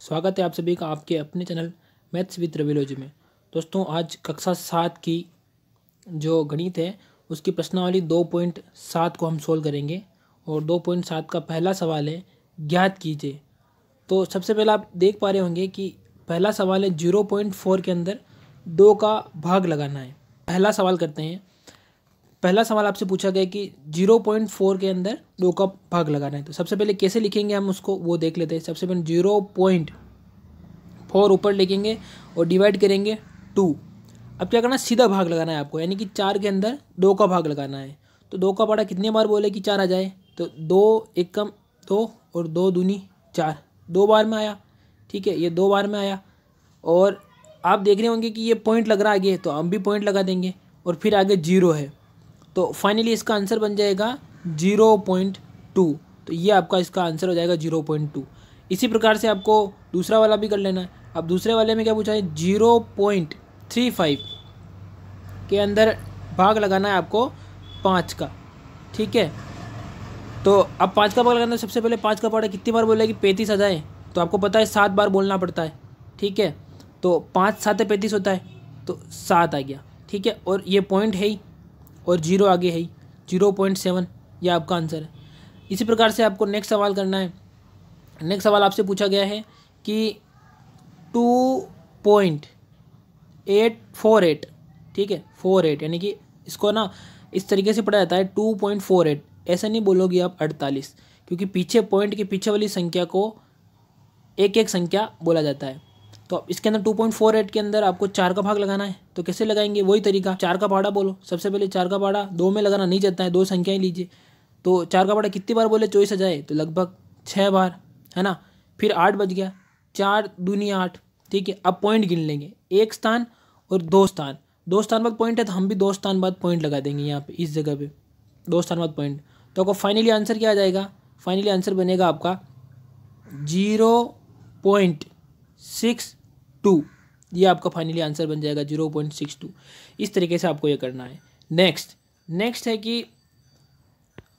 स्वागत है आप सभी का आपके अपने चैनल मैथ्स विद रविलॉजी में। दोस्तों आज कक्षा 7 की जो गणित है उसकी प्रश्नावली 2.7 को हम सोल्व करेंगे और 2.7 का पहला सवाल है ज्ञात कीजिए। तो सबसे पहले आप देख पा रहे होंगे कि पहला सवाल है 0.4 के अंदर 2 का भाग लगाना है। पहला सवाल करते हैं। पहला सवाल आपसे पूछा गया कि 0.4 के अंदर 2 का भाग लगाना है। तो सबसे पहले कैसे लिखेंगे हम उसको वो देख लेते हैं। सबसे पहले 0.4 ऊपर लिखेंगे और डिवाइड करेंगे 2। अब क्या करना, सीधा भाग लगाना है आपको, यानी कि 4 के अंदर 2 का भाग लगाना है। तो 2 का पाड़ा कितने बार बोले कि 4 आ जाए, तो 2 एकम 2 और 2 दूनी 4, 2 बार में आया। ठीक है, ये 2 बार में आया। और आप देख रहे होंगे कि ये पॉइंट लग रहा है आगे, तो हम भी पॉइंट लगा देंगे और फिर आगे 0 है। तो फाइनली इसका आंसर बन जाएगा 0.2। तो ये आपका इसका आंसर हो जाएगा 0.2। इसी प्रकार से आपको दूसरा वाला भी कर लेना है। अब दूसरे वाले में क्या पूछा है, 0.35 के अंदर भाग लगाना है आपको 5 का। ठीक है, तो अब 5 का भाग लगाना है। सबसे पहले 5 का पाड़ा कितनी बार बोला कि 35 आ जाए, तो आपको पता है 7 बार बोलना पड़ता है। ठीक है, तो 5 7 35 होता है, तो 7 आ गया। ठीक है, और ये पॉइंट है ही और 0 आगे है ही, 0.7 यह आपका आंसर है। इसी प्रकार से आपको नेक्स्ट सवाल करना है। नेक्स्ट सवाल आपसे पूछा गया है कि 2.848, ठीक है 48, यानी कि इसको ना इस तरीके से पढ़ा जाता है 2.48। ऐसा नहीं बोलोगे आप 48, क्योंकि पीछे पॉइंट के पीछे वाली संख्या को एक एक संख्या बोला जाता है। तो अब इसके अंदर 2.48 के अंदर आपको 4 का भाग लगाना है। तो कैसे लगाएंगे, वही तरीका, 4 का पाड़ा बोलो। सबसे पहले 4 का पाड़ा 2 में लगाना नहीं चाहता है, 2 संख्याएं लीजिए। तो 4 का पाड़ा कितनी बार बोले 24 आ जाए, तो लगभग 6 बार, है ना। फिर 8 बज गया, 4 दूनी 8। ठीक है, अब पॉइंट गिन लेंगे, 1 स्थान और 2 स्थान। 2 स्थान बाद पॉइंट है, तो हम भी 2 स्थान बाद पॉइंट लगा देंगे यहाँ पे, इस जगह पे 2 स्थान बाद पॉइंट। तो आपको फाइनली आंसर क्या आ जाएगा, फाइनली आंसर बनेगा आपका 0.62। ये आपका फाइनली आंसर बन जाएगा 0.62। इस तरीके से आपको ये करना है। नेक्स्ट है कि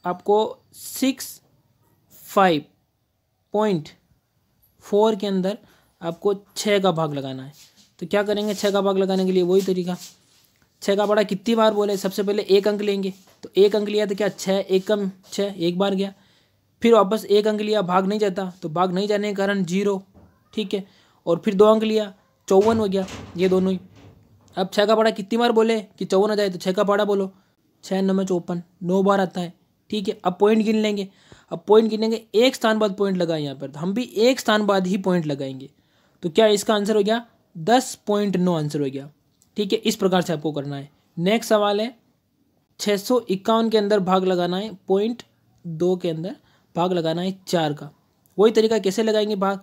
आपको 65.4 के अंदर आपको 6 का भाग लगाना है। तो क्या करेंगे, 6 का भाग लगाने के लिए वही तरीका, 6 का पाड़ा कितनी बार बोले, सबसे पहले 1 अंक लेंगे। तो 1 अंक लिया तो क्या 6 एकम 6, एक बार गया। फिर वापस 1 अंक लिया, भाग नहीं जाता, तो भाग नहीं जाने के कारण 0। ठीक है, और फिर 2 अंक लिया, 54 हो गया, ये दोनों ही। अब 6 का पाड़ा कितनी बार बोले कि 54 आ जाए, तो 6 का पाड़ा बोलो, 6 9 54, 9 बार आता है। ठीक है, अब पॉइंट गिन लेंगे। अब पॉइंट गिनेंगे, 1 स्थान बाद पॉइंट लगाए यहाँ पर, तो हम भी 1 स्थान बाद ही पॉइंट लगाएंगे। तो क्या इसका आंसर हो गया 10.9 आंसर हो गया। ठीक है, इस प्रकार से आपको करना है। नेक्स्ट सवाल है 651 के अंदर भाग लगाना है, 0.2 के अंदर भाग लगाना है 4 का। वही तरीका, कैसे लगाएंगे भाग,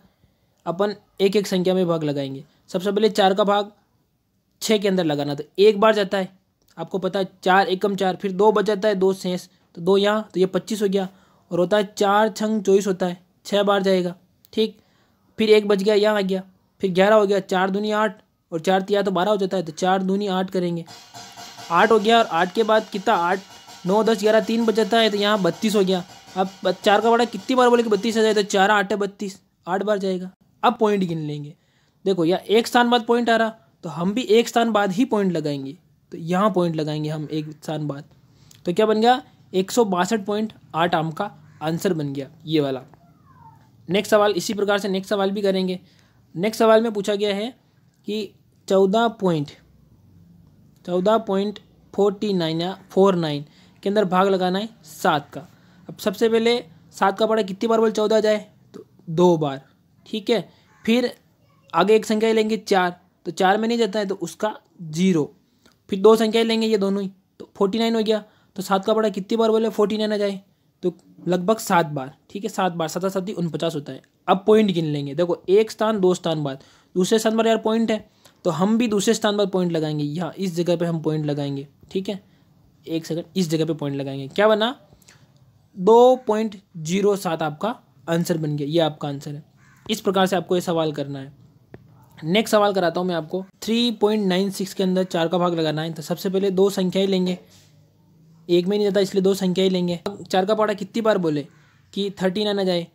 अपन एक एक संख्या में भाग लगाएंगे। सबसे पहले 4 का भाग 6 के अंदर लगाना, तो 1 बार जाता है, आपको पता है 4 एकम 4, फिर 2 बच जाता है, 2 शेष, तो 2 यहाँ, तो ये 25 हो गया। और होता है 4 छंग 24 होता है, 6 बार जाएगा। ठीक, फिर 1 बच गया, यहाँ आ गया, फिर 11 हो गया, 4 दूनी 8 और 4 तिया तो 12 हो जाता है, तो 4 दूनी 8 करेंगे, 8 हो गया। और 8 के बाद कितना, 8 9 10 11 3 बच जाता है, तो यहाँ 32 हो गया। अब 4 का बड़ा कितनी बार बोले कि 32 आ जाए, तो 4 8 है 32, 8 बार जाएगा। अब पॉइंट गिन लेंगे, देखो यहाँ 1 स्थान बाद पॉइंट आ रहा, तो हम भी 1 स्थान बाद ही पॉइंट लगाएंगे। तो यहाँ पॉइंट लगाएंगे हम 1 स्थान बाद, तो क्या बन गया 162.8 आम का आंसर बन गया ये वाला। नेक्स्ट सवाल इसी प्रकार से नेक्स्ट सवाल भी करेंगे। नेक्स्ट सवाल में पूछा गया है कि 14.49 या 49 के अंदर भाग लगाना है 7 का। अब सबसे पहले 7 का पाड़ा कितनी बार बोल 14 जाए, तो 2 बार। ठीक है, फिर आगे एक संख्या लेंगे 4, तो 4 में नहीं जाता है, तो उसका 0। फिर 2 संख्याएं लेंगे, ये दोनों ही, तो 49 हो गया। तो 7 का पाड़ा कितनी बार बोले 49 आ जाए, तो लगभग 7 बार। ठीक है, 7 बार, 7 7 49 होता है। अब पॉइंट गिन लेंगे, देखो 1 स्थान 2 स्थान बाद, दूसरे स्थान पर यार पॉइंट है, तो हम भी दूसरे स्थान पर पॉइंट लगाएंगे, यहाँ इस जगह पे हम पॉइंट लगाएंगे। ठीक है, एक सेकंड, इस जगह पे पॉइंट लगाएंगे, क्या बना 2.07 आपका आंसर बन गया, ये आपका आंसर है। इस प्रकार से आपको ये सवाल करना है। नेक्स्ट सवाल कराता हूँ मैं आपको, 3.96 के अंदर 4 का भाग लगाना है। तो सबसे पहले 2 संख्याएं लेंगे, एक में नहीं जाता इसलिए 2 संख्याएं लेंगे। 4 का पाड़ा कितनी बार बोले कि 39 आ जाए,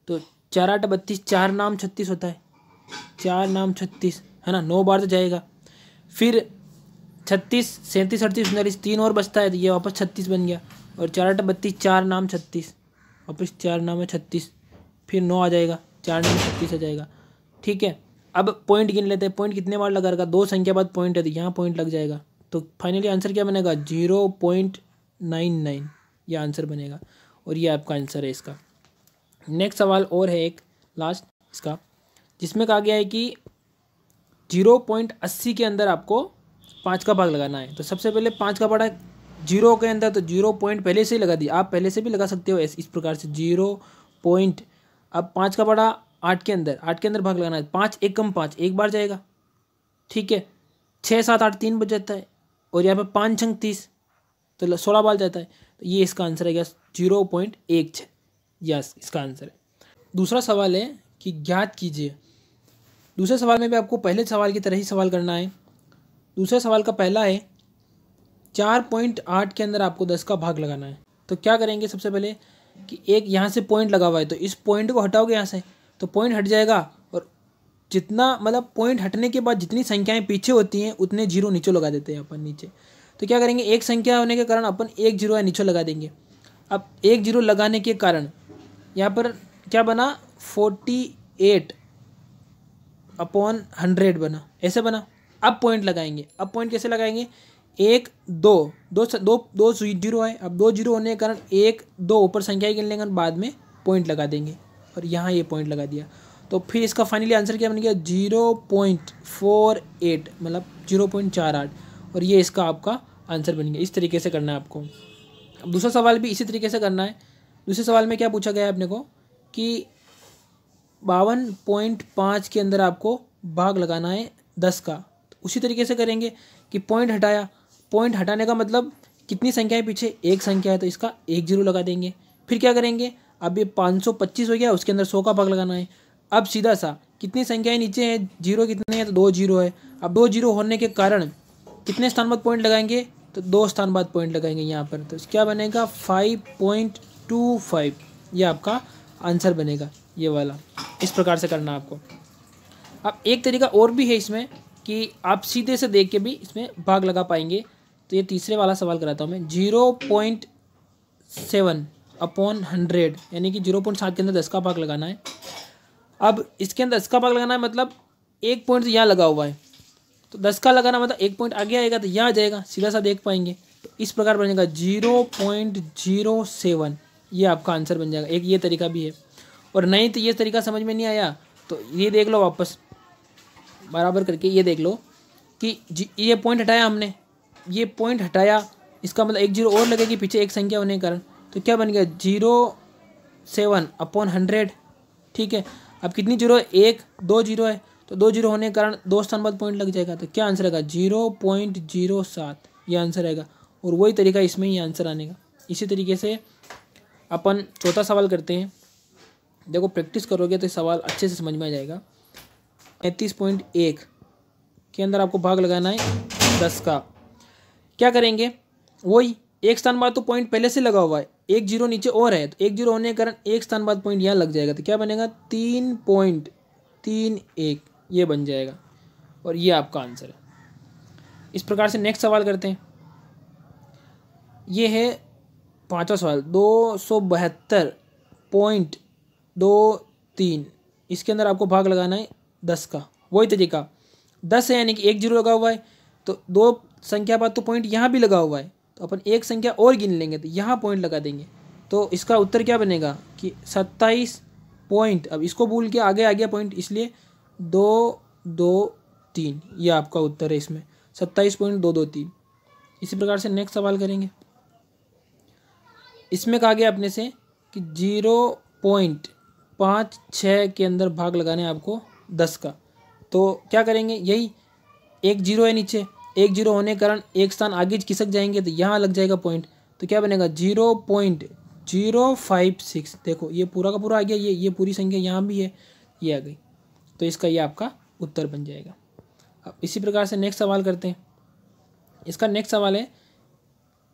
तो 4 8 32, 4 नाम 36 होता है, 4 नाम 36 है ना, 9 बार तो जाएगा। फिर 36 37 38 39 3 और बचता है तो ये वापस 36 बन गया। और 4 8 32 4 नाम 36, वापस 4 नाम है 36, फिर 9 आ जाएगा, 4 नाम 36 आ जाएगा। ठीक है, अब पॉइंट गिन लेते हैं। पॉइंट कितने बार लगा रहेगा, 2 संख्या बाद पॉइंट है तो यहाँ पॉइंट लग जाएगा। तो फाइनली आंसर क्या बनेगा, 0.99 ये आंसर बनेगा। और ये आपका आंसर है इसका। नेक्स्ट सवाल और है एक लास्ट इसका, जिसमें कहा गया है कि 0.80 के अंदर आपको 5 का भाग लगाना है। तो सबसे पहले 5 का पड़ा 0 के अंदर, तो 0 पॉइंट पहले से ही लगा दिया। आप पहले से भी लगा सकते हो इस प्रकार से 0 पॉइंट। अब 5 का पड़ा 8 के अंदर, 8 के अंदर भाग लगाना है। 5 एक कम 5 एक बार जाएगा। ठीक है, 6 7 8 3 बच जाता है। और यहाँ पर 5 छंग 30 तो 16 बार जाता है। तो ये इसका आंसर है क्या, 0.16 यस इसका आंसर है। दूसरा सवाल है कि ज्ञात कीजिए। दूसरे सवाल में भी आपको पहले सवाल की तरह ही सवाल करना है। दूसरे सवाल का पहला है 4.8 के अंदर आपको 10 का भाग लगाना है। तो क्या करेंगे, सबसे पहले कि एक यहाँ से पॉइंट लगा हुआ है तो इस पॉइंट को हटाओगे यहाँ से तो पॉइंट हट जाएगा। और जितना मतलब पॉइंट हटने के बाद जितनी संख्याएं पीछे होती हैं उतने जीरो नीचे लगा देते हैं अपन नीचे। तो क्या करेंगे, एक संख्या होने के कारण अपन एक जीरो नीचे लगा देंगे। अब एक जीरो लगाने के कारण यहाँ पर क्या बना, 48/100 बना, ऐसे बना। अब पॉइंट लगाएंगे। अब पॉइंट कैसे लगाएंगे, 1 2 दो दो दो जीरो है। अब 2 जीरो होने के कारण 1 2 ऊपर संख्या गिन लेंगे, बाद में पॉइंट लगा देंगे। और यहाँ ये पॉइंट लगा दिया। तो फिर इसका फाइनली आंसर क्या बन गया, 0.48 मतलब 0.48। और ये इसका आपका आंसर बन गया। इस तरीके से करना है आपको। अब दूसरा सवाल भी इसी तरीके से करना है। दूसरे सवाल में क्या पूछा गया है अपने को कि 52.5 के अंदर आपको भाग लगाना है 10 का। तो उसी तरीके से करेंगे कि पॉइंट हटाया। पॉइंट हटाने का मतलब कितनी संख्या है पीछे, एक संख्या है तो इसका 1 जीरो लगा देंगे। फिर क्या करेंगे, अब ये 525 हो गया, उसके अंदर 100 का भाग लगाना है। अब सीधा सा कितनी संख्याएं नीचे है, जीरो कितने हैं तो 2 जीरो है। अब 2 जीरो होने के कारण कितने स्थान बाद पॉइंट लगाएंगे, तो 2 स्थान बाद पॉइंट लगाएंगे यहाँ पर। तो क्या बनेगा, 5.25 ये आपका आंसर बनेगा ये वाला। इस प्रकार से करना आपको। अब एक तरीका और भी है इसमें कि आप सीधे से देख के भी इसमें भाग लगा पाएंगे। तो ये तीसरे वाला सवाल कराता हूँ मैं। 0.7/100 यानी कि 0.7 के अंदर 10 का भाग लगाना है। अब इसके अंदर 10 का भाग लगाना है मतलब एक पॉइंट यहाँ लगा हुआ है, तो 10 का लगाना मतलब एक पॉइंट आगे आएगा तो यहाँ आ जाएगा, सीधा सा देख पाएंगे। तो इस प्रकार बनेगा 0.07 ये आपका आंसर बन जाएगा। एक ये तरीका भी है। और नहीं तो ये तरीका समझ में नहीं आया तो ये देख लो, वापस बराबर करके ये देख लो कि ये पॉइंट हटाया हमने, ये पॉइंट हटाया, इसका मतलब 1 जीरो और लगेगी पीछे एक संख्या होने के कारण। तो क्या बन गया, 0.7/100। ठीक है, अब कितनी जीरो है, 1 2 जीरो है। तो 2 जीरो होने के कारण 2 स्थान बाद पॉइंट लग जाएगा। तो क्या आंसर आएगा, 0.07 ये आंसर आएगा। और वही तरीका इसमें ही आंसर आने का। इसी तरीके से अपन चौथा सवाल करते हैं। देखो प्रैक्टिस करोगे तो सवाल अच्छे से समझ में आ जाएगा। 33.1 के अंदर आपको भाग लगाना है 10 का। क्या करेंगे, वही एक स्थान बाद तो पॉइंट पहले से लगा हुआ है, 1 जीरो नीचे और है तो 1 जीरो होने के कारण एक स्थान बाद पॉइंट यहाँ लग जाएगा। तो क्या बनेगा, 3.31 ये बन जाएगा। और ये आपका आंसर है। इस प्रकार से नेक्स्ट सवाल करते हैं। ये है पांचवा सवाल, 272.23। इसके अंदर आपको भाग लगाना है 10 का। वही तरीका 10 है यानी कि 1 जीरो लगा हुआ है, तो 2 संख्या बाद तो पॉइंट यहाँ भी लगा हुआ है, तो अपन एक संख्या और गिन लेंगे तो यहाँ पॉइंट लगा देंगे। तो इसका उत्तर क्या बनेगा कि 27 पॉइंट, अब इसको भूल के आगे आ गया पॉइंट, इसलिए 223 ये आपका उत्तर है इसमें, 27.223। इसी प्रकार से नेक्स्ट सवाल करेंगे। इसमें कहा गया अपने से कि 0.56 के अंदर भाग लगाने हैं आपको 10 का। तो क्या करेंगे, यही 1 जीरो है नीचे, 1 जीरो होने के कारण एक स्थान आगे खिसक जाएंगे तो यहाँ लग जाएगा पॉइंट। तो क्या बनेगा, 0.056। देखो ये पूरा का पूरा आ गया, ये पूरी संख्या यहाँ भी है, ये आ गई। तो इसका ये आपका उत्तर बन जाएगा। अब इसी प्रकार से नेक्स्ट सवाल करते हैं। इसका नेक्स्ट सवाल है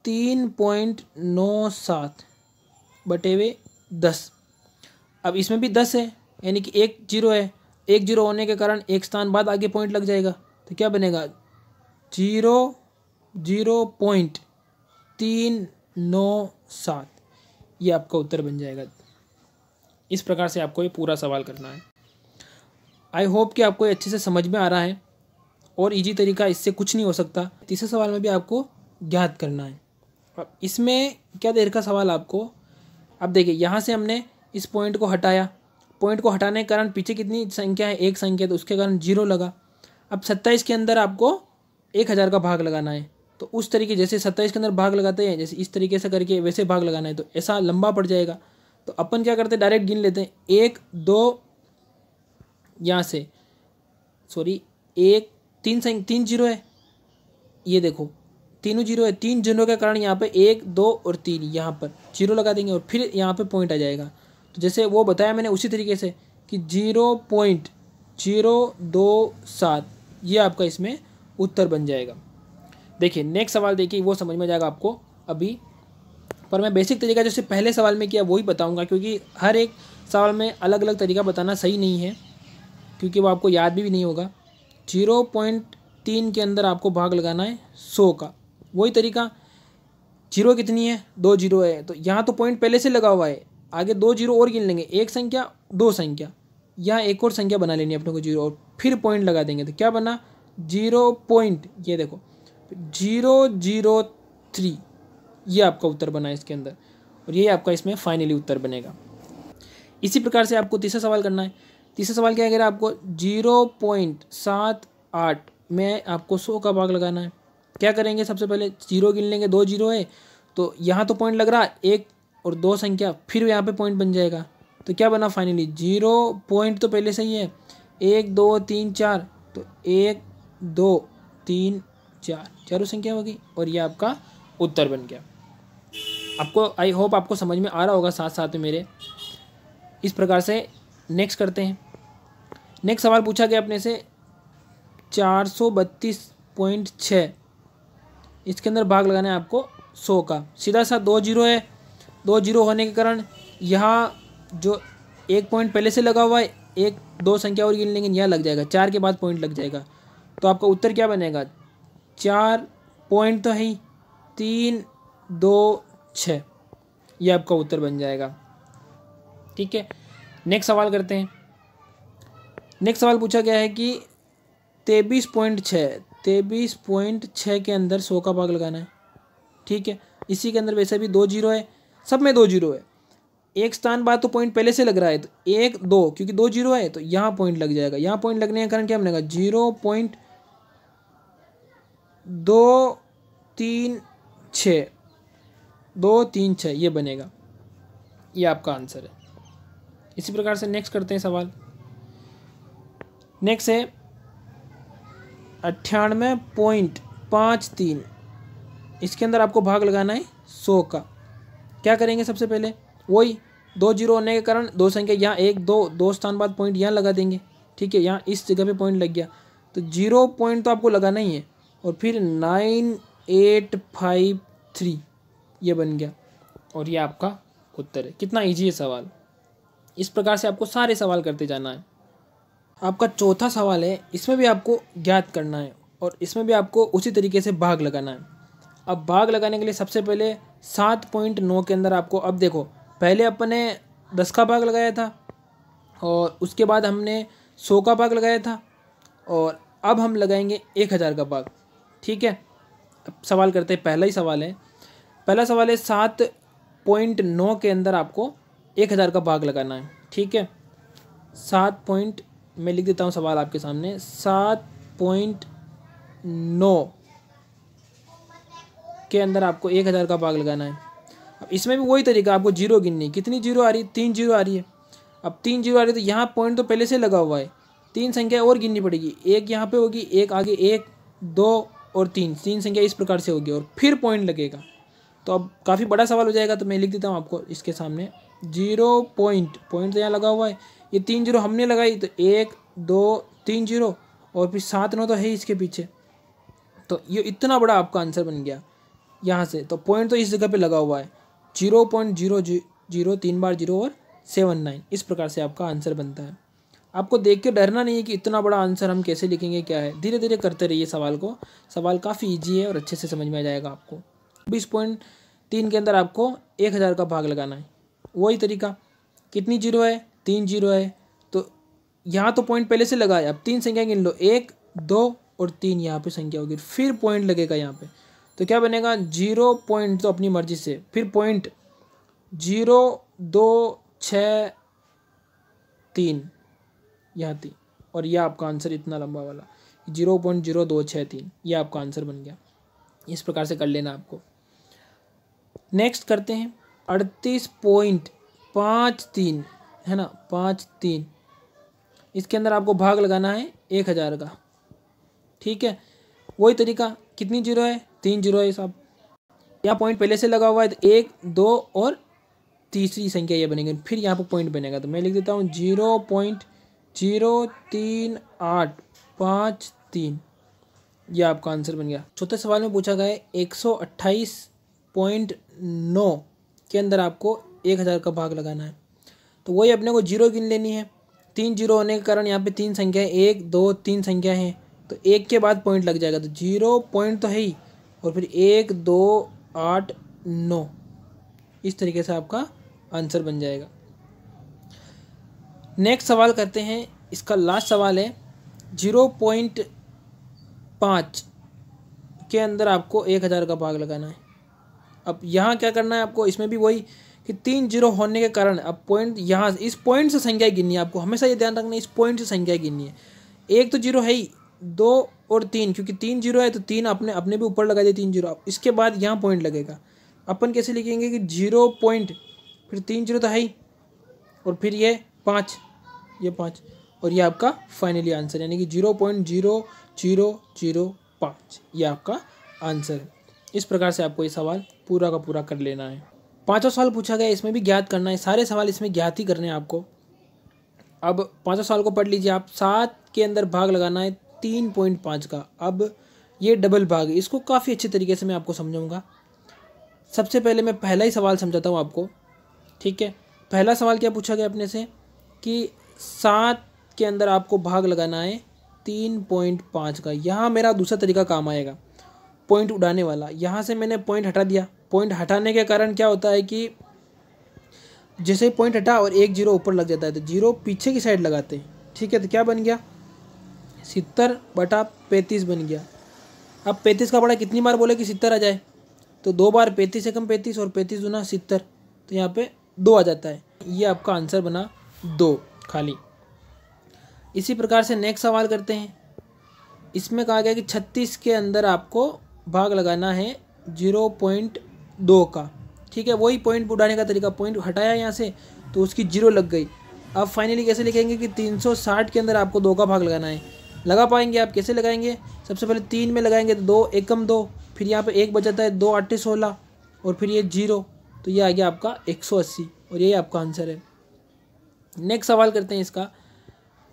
3.97/10। अब इसमें भी 10 है यानी कि 1 जीरो है, एक जीरो होने के कारण एक स्थान बाद आगे पॉइंट लग जाएगा, तो क्या बनेगा 0.397, ये आपका उत्तर बन जाएगा। इस प्रकार से आपको ये पूरा सवाल करना है। आई होप कि आपको ये अच्छे से समझ में आ रहा है और इजी तरीका इससे कुछ नहीं हो सकता। तीसरे सवाल में भी आपको ज्ञात करना है। अब इसमें क्या देर का सवाल आपको, अब देखिए यहाँ से हमने इस पॉइंट को हटाया, पॉइंट को हटाने के कारण पीछे कितनी संख्या है, एक संख्या, तो उसके कारण 0 लगा। अब 27 के अंदर आपको 1000 का भाग लगाना है, तो उस तरीके जैसे 27 के अंदर भाग लगाते हैं, जैसे इस तरीके से करके वैसे भाग लगाना है, तो ऐसा लंबा पड़ जाएगा। तो अपन क्या करते हैं, डायरेक्ट गिन लेते हैं, 1 2 यहाँ से, सॉरी 1 3 जीरो है, ये देखो तीनों जीरो है, 3 जीरो के कारण यहाँ पे 1 2 और 3 यहाँ पर जीरो लगा देंगे और फिर यहाँ पे पॉइंट आ जाएगा। तो जैसे वो बताया मैंने उसी तरीके से कि 0.027 ये आपका इसमें उत्तर बन जाएगा। देखिए नेक्स्ट सवाल देखिए, वो समझ में जाएगा आपको अभी, पर मैं बेसिक तरीका जैसे पहले सवाल में किया वही बताऊंगा, क्योंकि हर एक सवाल में अलग अलग तरीका बताना सही नहीं है, क्योंकि वो आपको याद भी नहीं होगा। 0.3 के अंदर आपको भाग लगाना है 100 का, वही तरीका। जीरो कितनी है, 2 जीरो है, तो यहाँ तो पॉइंट पहले से लगा हुआ है, आगे 2 जीरो और गिन लेंगे, एक संख्या 2 संख्या, यहाँ एक और संख्या बना लेनी है अपने को जीरो, और फिर पॉइंट लगा देंगे, तो क्या बना 0. ये देखो 003, ये आपका उत्तर बना है इसके अंदर, और ये आपका इसमें फाइनली उत्तर बनेगा। इसी प्रकार से आपको तीसरा सवाल करना है। तीसरा सवाल क्या कह रहा है आपको, 0.78 में आपको 100 का भाग लगाना है। क्या करेंगे, सबसे पहले जीरो गिन लेंगे, 2 जीरो है, तो यहाँ तो पॉइंट लग रहा है, 1 और 2 संख्या, फिर यहाँ पे पॉइंट बन जाएगा, तो क्या बना फाइनली 0 पॉइंट तो पहले से ही है, 1 2 3 4, तो 1 2 3 4 चारों संख्या होगी, और ये आपका उत्तर बन गया। आपको आई होप आपको समझ में आ रहा होगा साथ साथ में मेरे। इस प्रकार से नेक्स्ट करते हैं। नेक्स्ट सवाल पूछा गया अपने से 432.6, इसके अंदर भाग लगाना है आपको 100 का। सीधा सा 2 जीरो है, 2 जीरो होने के कारण यहाँ जो एक पॉइंट पहले से लगा हुआ है, 1 2 संख्या और गिन लेंगे, यहाँ लग जाएगा, 4 के बाद पॉइंट लग जाएगा, तो आपका उत्तर क्या बनेगा, 4 पॉइंट तो है ही, 3 2 6, ये आपका उत्तर बन जाएगा। ठीक है, नेक्स्ट सवाल करते हैं। नेक्स्ट सवाल पूछा गया है कि 23.6 के अंदर 100 का भाग लगाना है। ठीक है, इसी के अंदर वैसे भी 2 जीरो है, सब में 2 जीरो है, एक स्थान बाद तो पॉइंट पहले से लग रहा है, तो 1 2, क्योंकि 2 जीरो है तो यहाँ पॉइंट लग जाएगा। यहाँ पॉइंट लगने के कारण क्या बनेगा, 0.236 ये बनेगा, ये आपका आंसर है। इसी प्रकार से नेक्स्ट करते हैं सवाल। नेक्स्ट है 98.53, इसके अंदर आपको भाग लगाना है 100 का। क्या करेंगे, सबसे पहले वही 2 जीरो होने के कारण 2 संख्या, यहाँ 1 2 स्थान बाद पॉइंट यहाँ लगा देंगे। ठीक है, यहाँ इस जगह पे पॉइंट लग गया, तो 0 पॉइंट तो आपको लगाना ही है, और फिर 9853 ये बन गया, और ये आपका उत्तर है। कितना ईजी है सवाल। इस प्रकार से आपको सारे सवाल करते जाना है। आपका चौथा सवाल है, इसमें भी आपको ज्ञात करना है, और इसमें भी आपको उसी तरीके से भाग लगाना है। अब भाग लगाने के लिए सबसे पहले 7.9 के अंदर आपको, अब देखो पहले अपने 10 का भाग लगाया था, और उसके बाद हमने 100 का भाग लगाया था, और अब हम लगाएंगे 1000 का भाग। ठीक है, अब सवाल करते हैं। पहला सवाल है 7.9 के अंदर आपको 1000 का भाग लगाना है। ठीक है, 7 मैं लिख देता हूँ सवाल आपके सामने, 7.9 के अंदर आपको 1000 का भाग लगाना है। अब इसमें भी वही तरीका, आपको जीरो गिननी। कितनी जीरो आ रही है, 3 जीरो आ रही है। अब 3 जीरो आ रही है तो यहाँ पॉइंट तो पहले से लगा हुआ है, 3 संख्या और गिननी पड़ेगी, एक यहाँ पे होगी, एक आगे, 1 2 और 3 संख्या इस प्रकार से होगी, और फिर पॉइंट लगेगा। तो अब काफ़ी बड़ा सवाल हो जाएगा, तो मैं लिख देता हूँ आपको इसके सामने 0 पॉइंट तो यहाँ लगा हुआ है, ये 3 जीरो हमने लगाई, तो 1 2 3 जीरो, और फिर 7 9 तो है इसके पीछे, तो ये इतना बड़ा आपका आंसर बन गया यहाँ से। तो पॉइंट तो इस जगह पे लगा हुआ है, 0.003 बार 0 और 79, इस प्रकार से आपका आंसर बनता है। आपको देख के डरना नहीं है कि इतना बड़ा आंसर हम कैसे लिखेंगे क्या है, धीरे धीरे करते रहिए सवाल को। सवाल काफ़ी ईजी है और अच्छे से समझ में आ जाएगा आपको। 20.3 के अंदर आपको 1000 का भाग लगाना है। वही तरीका, कितनी जीरो है, 3 जीरो है, तो यहाँ तो पॉइंट पहले से लगाए। अब 3 संख्या गिन लो, 1 2 और 3 यहाँ पे संख्या होगी, फिर पॉइंट लगेगा यहाँ पे। तो क्या बनेगा, 0 पॉइंट, तो अपनी मर्जी से फिर पॉइंट 0 2 6 3 यहाँ 3, और यह आपका आंसर इतना लंबा वाला 0.0263, ये आपका आंसर बन गया। इस प्रकार से कर लेना आपको। नेक्स्ट करते हैं 38.53 है ना, 53, इसके अंदर आपको भाग लगाना है 1000 का। ठीक है, वही तरीका, कितनी जीरो है, 3 जीरो है साहब। यहाँ पॉइंट पहले से लगा हुआ है तो 1 2 और तीसरी संख्या ये बनेगी, फिर यहाँ पर पॉइंट बनेगा। तो मैं लिख देता हूँ 0.03853, यह आपका आंसर बन गया। चौथे सवाल में पूछा गया है 128.9 के अंदर आपको 1000 का भाग लगाना है। तो वही अपने को जीरो गिन लेनी है। 3 जीरो होने के कारण यहाँ पे 3 संख्या है, 1 2 3 संख्या है, तो 1 के बाद पॉइंट लग जाएगा। तो 0 पॉइंट तो है ही, और फिर 1 2 8 9, इस तरीके से आपका आंसर बन जाएगा। नेक्स्ट सवाल करते हैं, इसका लास्ट सवाल है 0.5 के अंदर आपको 1000 का भाग लगाना है। अब यहाँ क्या करना है आपको, इसमें भी वही कि 3 जीरो होने के कारण अब पॉइंट यहाँ इस पॉइंट से संख्या गिननी है आपको। हमेशा ये ध्यान रखना है, इस पॉइंट से संख्या गिननी है। 1 तो जीरो है ही, 2 और 3, क्योंकि 3 जीरो है तो 3 अपने भी ऊपर लगा दिए 3 जीरो। इसके बाद यहाँ पॉइंट लगेगा। अपन कैसे लिखेंगे कि 0 पॉइंट, फिर 3 जीरो तो है ही, और फिर ये 5, ये 5, और ये आपका फाइनली आंसर, यानी कि 0.0005, ये आपका आंसर है। इस प्रकार से आपको ये सवाल पूरा का पूरा कर लेना है। 5वां सवाल पूछा गया, इसमें भी ज्ञात करना है। सारे सवाल इसमें ज्ञात ही करने हैं आपको। अब 5वां सवाल को पढ़ लीजिए आप। 7 के अंदर भाग लगाना है 3.5 का। अब ये डबल भाग है, इसको काफ़ी अच्छे तरीके से मैं आपको समझाऊंगा। सबसे पहले मैं पहला ही सवाल समझाता हूँ आपको। ठीक है, पहला सवाल क्या पूछा गया अपने से कि 7 के अंदर आपको भाग लगाना है 3.5 का। यहाँ मेरा दूसरा तरीका काम आएगा, पॉइंट उड़ाने वाला। यहाँ से मैंने पॉइंट हटा दिया। पॉइंट हटाने के कारण क्या होता है कि जैसे ही पॉइंट हटा और 1 जीरो ऊपर लग जाता है, तो जीरो पीछे की साइड लगाते हैं। ठीक है, तो क्या बन गया, 70/35 बन गया। अब 35 का बड़ा कितनी बार बोले कि 70 आ जाए, तो 2 बार 35 एकम 35 और 35 दूना 70, तो यहाँ पे 2 आ जाता है। ये आपका आंसर बना 2 खाली। इसी प्रकार से नेक्स्ट सवाल करते हैं। इसमें कहा गया कि 36 के अंदर आपको भाग लगाना है 0.2 का। ठीक है, वही पॉइंट उड़ाने का तरीका, पॉइंट हटाया यहाँ से तो उसकी 0 लग गई। अब फाइनली कैसे लिखेंगे कि 360 के अंदर आपको 2 का भाग लगाना है। लगा पाएंगे आप, कैसे लगाएंगे, सबसे पहले 3 में लगाएंगे तो 2 एकम 2, फिर यहाँ पे 1 बचाता है, 2 8 16, और फिर ये 0, तो ये आ गया आपका 180, और यही आपका आंसर है। नेक्स्ट सवाल करते हैं इसका।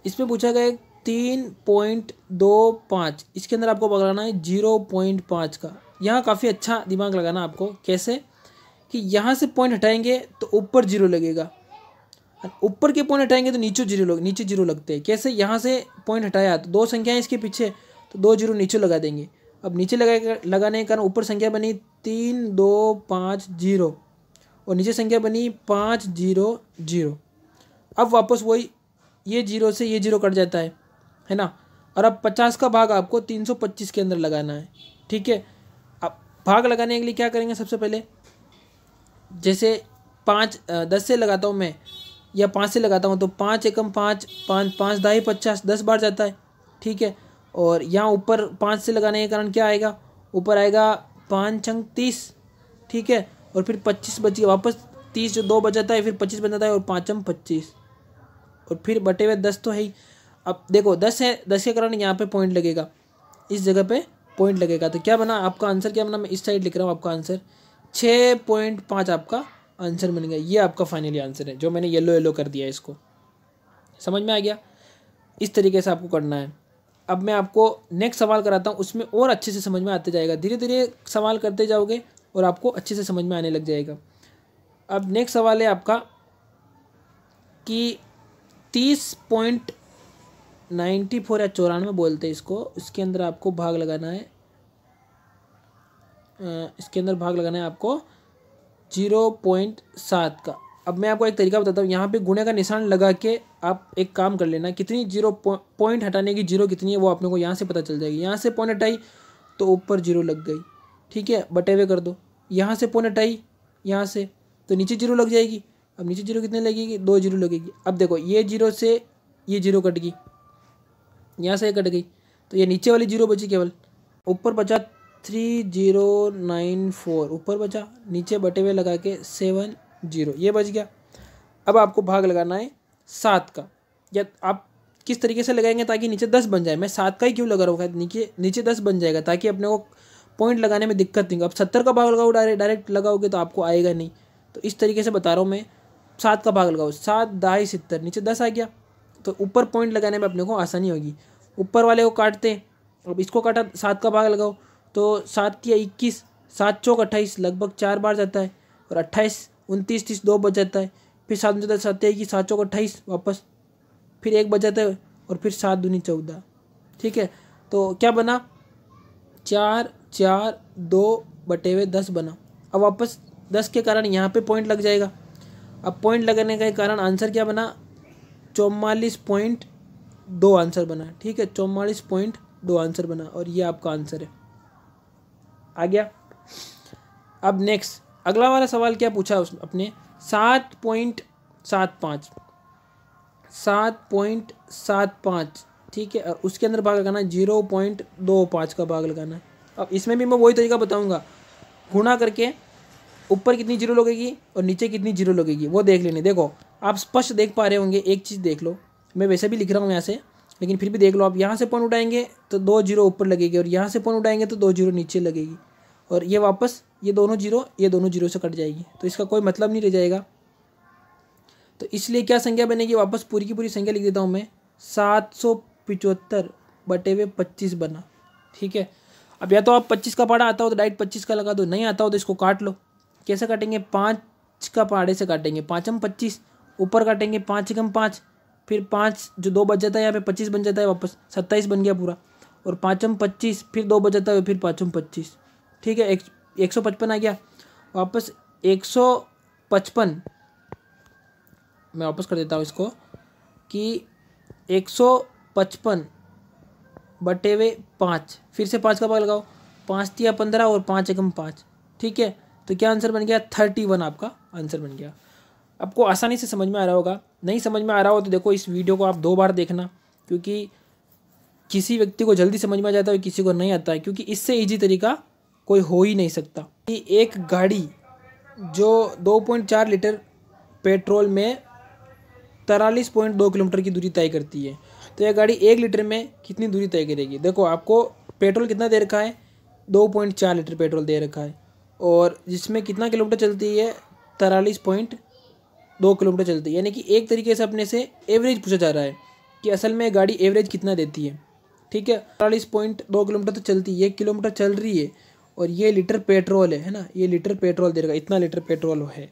इसमें पूछा गया 3.25, इसके अंदर आपको पकड़ना है 0.5 का। यहाँ काफ़ी अच्छा दिमाग लगाना आपको। कैसे कि यहाँ से पॉइंट हटाएंगे तो ऊपर 0 लगेगा, ऊपर के पॉइंट हटाएंगे तो नीचे जीरो लगते हैं। कैसे, यहाँ से पॉइंट हटाया तो 2 संख्याएं इसके पीछे, तो 2 जीरो नीचे लगा देंगे। अब नीचे लगाने के कारण ऊपर संख्या बनी 3 2 5 0, और नीचे संख्या बनी 5 0 0। अब वापस वही, ये 0 से ये 0 कट जाता है ना। और अब 50 का भाग आपको 325 के अंदर लगाना है। ठीक है, अब भाग लगाने के लिए क्या करेंगे, सबसे पहले जैसे 10 से लगाता हूँ मैं, या 5 से लगाता हूँ, तो 5 एकम 5 5 5 दाई 50, 10 बार जाता है। ठीक है, और यहाँ ऊपर 5 से लगाने के कारण क्या आएगा, ऊपर आएगा 5 छंग 30। ठीक है, और फिर 25 बची, वापस 30 जो 2 बच जाता है, फिर 25 बन जाता है, और 5 25, और फिर बटे हुए 10 तो है ही। अब देखो 10 है, 10 के कारण यहाँ पे पॉइंट लगेगा, इस जगह पे पॉइंट लगेगा। तो क्या बना आपका आंसर, क्या बना, मैं इस साइड लिख रहा हूँ आपका आंसर 6.5 आपका आंसर बन गया। ये आपका फाइनली आंसर है, जो मैंने येलो कर दिया। इसको समझ में आ गया, इस तरीके से आपको करना है। अब मैं आपको नेक्स्ट सवाल कराता हूँ, उसमें और अच्छे से समझ में आते जाएगा। धीरे धीरे सवाल करते जाओगे और आपको अच्छे से समझ में आने लग जाएगा। अब नेक्स्ट सवाल है आपका कि 94 या 94 बोलते हैं इसको, इसके अंदर आपको भाग लगाना है, इसके अंदर भाग लगाना है आपको 0.7 का। अब मैं आपको एक तरीका बताता हूँ, यहाँ पे गुणे का निशान लगा के आप एक काम कर लेना, कितनी जीरो पॉइंट हटाने की जीरो कितनी है वो अपने को यहाँ से पता चल जाएगी। यहाँ से पॉइंट हटाई तो ऊपर जीरो लग गई, ठीक है, बटे हुए कर दो। यहाँ से पॉइंट हटाई यहाँ से तो नीचे जीरो लग जाएगी। अब नीचे जीरो कितने लगेगी, 2 जीरो लगेगी। अब देखो ये जीरो से ये जीरो कट गई, यहाँ से कट गई, तो ये नीचे वाली जीरो बची केवल, ऊपर बचा 3094, ऊपर बचा, नीचे बटे हुए लगा के 70, ये बच गया। अब आपको भाग लगाना है 7 का, या आप किस तरीके से लगाएंगे ताकि नीचे 10 बन जाए। मैं 7 का ही क्यों लगा रहा हूँ, नीचे 10 बन जाएगा ताकि अपने को पॉइंट लगाने में दिक्कत नहीं। अब 70 का भाग लगाओ, डायरेक्ट लगाओगे तो आपको आएगा नहीं, तो इस तरीके से बता रहा हूँ मैं। 7 का भाग लगाओ, 7 दाई 70, नीचे 10 आ गया, तो ऊपर पॉइंट लगाने में अपने को आसानी होगी। ऊपर वाले को काटते हैं, अब इसको काटा, 7 का भाग लगाओ तो 7 या 21, 7 चौक 28, लगभग 4 बार जाता है, और 28 29 30 2 बच जाता है, फिर 7 7 7 7 चौक 28 वापस, फिर 1 बच जाता है, और फिर 7 दूनी 14, ठीक है। तो क्या बना, 4 4 2 बटे हुए 10 बना। अब वापस 10 के कारण यहाँ पे पॉइंट लग जाएगा। अब पॉइंट लगने के कारण आंसर क्या बना, 44.2 आंसर बना, ठीक है, 44.2 आंसर बना, और ये आपका आंसर है, आ गया। अब नेक्स्ट अगला वाला सवाल क्या पूछा अपने, 7.75 7.75, ठीक है, और उसके अंदर भाग लगाना है 0.25 का भाग लगाना है। अब इसमें भी मैं वही तरीका बताऊंगा, गुणा करके ऊपर कितनी जीरो लगेगी और नीचे कितनी जीरो लगेगी वो देख लेने। देखो आप स्पष्ट देख पा रहे होंगे, एक चीज़ देख लो, मैं वैसे भी लिख रहा हूँ यहाँ से, लेकिन फिर भी देख लो। आप यहाँ से पॉइंट उठाएंगे तो 2 जीरो ऊपर लगेगी, और यहाँ से पॉइंट उठाएंगे तो 2 जीरो नीचे लगेगी, और ये वापस ये दोनों जीरो से कट जाएगी, तो इसका कोई मतलब नहीं रह जाएगा। तो इसलिए क्या संख्या बनेगी, वापस पूरी की पूरी संख्या लिख देता हूँ मैं, 775 बटे हुए 25 बना, ठीक है। अब या तो आप 25 का पहाड़ा आता हो तो डायरेक्ट 25 का लगा दो, नहीं आता हो तो इसको काट लो। कैसे काटेंगे, 5 का पहाड़े से काटेंगे, 5 25, ऊपर काटेंगे 5 कम 5, फिर 5 जो 2 बच जाता है यहाँ पे 25 बन जाता है, वापस 27 बन गया पूरा, और 5 25, फिर 2 बच जाता है, फिर 5 25, ठीक है, 155 आ गया। वापस 155, मैं वापस कर देता हूँ इसको कि 155 बटे हुए 5, फिर से 5 का भाग लगाओ, 5 तिया 15 और 5 एकम 5, ठीक है। तो क्या आंसर बन गया, 31 आपका आंसर बन गया। आपको आसानी से समझ में आ रहा होगा, नहीं समझ में आ रहा हो तो देखो इस वीडियो को आप 2 बार देखना, क्योंकि किसी व्यक्ति को जल्दी समझ में आ जाता है, किसी को नहीं आता है, क्योंकि इससे ईजी तरीका कोई हो ही नहीं सकता। एक गाड़ी जो 2.4 लीटर पेट्रोल में 43.2 किलोमीटर की दूरी तय करती है, तो यह गाड़ी 1 लीटर में कितनी दूरी तय करेगी। देखो आपको पेट्रोल कितना दे रखा है, 2.4 लीटर पेट्रोल दे रखा है, और जिसमें कितना किलोमीटर चलती है, 43.2 किलोमीटर चलती है। यानी कि एक तरीके से अपने से एवरेज पूछा जा रहा है कि असल में गाड़ी एवरेज कितना देती है, ठीक है। 43.2 किलोमीटर तो चलती है, 1 किलोमीटर चल रही है, और ये लीटर पेट्रोल है ना, ये लीटर पेट्रोल दे रखा है, इतना लीटर पेट्रोल है।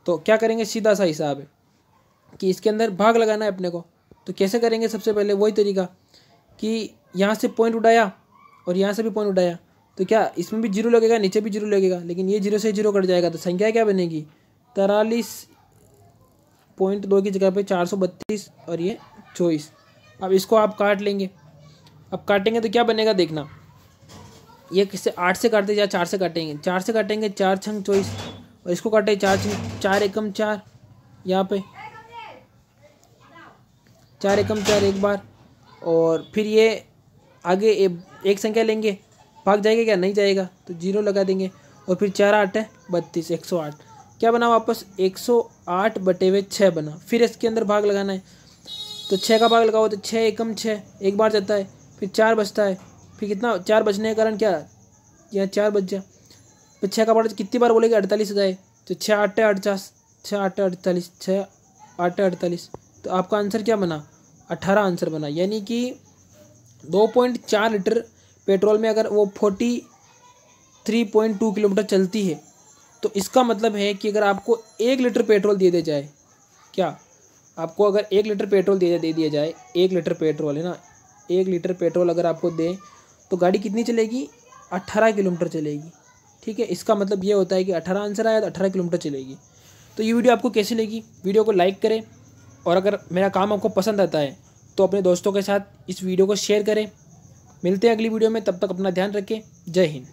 तो क्या करेंगे, सीधा सा हिसाब है कि इसके अंदर भाग लगाना है अपने को। तो कैसे करेंगे, सबसे पहले वही तरीका कि यहाँ से पॉइंट उठाया और यहाँ से भी पॉइंट उठाया, तो क्या इसमें भी जीरो लगेगा, नीचे भी जीरो लगेगा, लेकिन ये जीरो से जीरो कट जाएगा, तो संख्या क्या बनेगी, 43.2 की जगह पे 432 और ये 24। अब इसको आप काट लेंगे, अब काटेंगे तो क्या बनेगा देखना, ये किससे 8 से काटते या 4 से काटेंगे, 4 से काटेंगे, 4 छंग 24, और इसको काटे 4 एकम 4, यहाँ पे 4 एकम 4 एक बार, और फिर ये आगे एक संख्या लेंगे, भाग जाएगा क्या, नहीं जाएगा, तो 0 लगा देंगे, और फिर 4 8 है 32, 108 क्या बना, वापस 108 बटे हुए 6 बना। फिर इसके अंदर भाग लगाना है, तो 6 का भाग लगाओ तो 6 एकम 6 एक बार जाता है, फिर 4 बचता है, फिर कितना 4 बचने के कारण क्या, यहाँ 4 बच गया, फिर 6 का भाग कितनी बार बोलेगा, 48 जाए, तो 6 8 48, 6 8 48, 6 8 48, तो आपका आंसर क्या बना, 18 आंसर बना। यानी कि 2.4 लीटर पेट्रोल में अगर वो 43.2 किलोमीटर चलती है, तो इसका मतलब है कि अगर आपको 1 लीटर पेट्रोल दे जाए, क्या आपको अगर 1 लीटर पेट्रोल दे दिया जाए, 1 लीटर पेट्रोल है ना, 1 लीटर पेट्रोल अगर आपको दे तो गाड़ी कितनी चलेगी? 18 किलोमीटर चलेगी। ठीक है, इसका मतलब ये होता है कि 18 आंसर आया तो 18 किलोमीटर चलेगी। तो ये वीडियो आपको कैसी लगी? वीडियो को लाइक करें, और अगर मेरा काम आपको पसंद आता है तो अपने दोस्तों के साथ इस वीडियो को शेयर करें। मिलते हैं अगली वीडियो में, तब तक अपना ध्यान रखें। जय हिंद।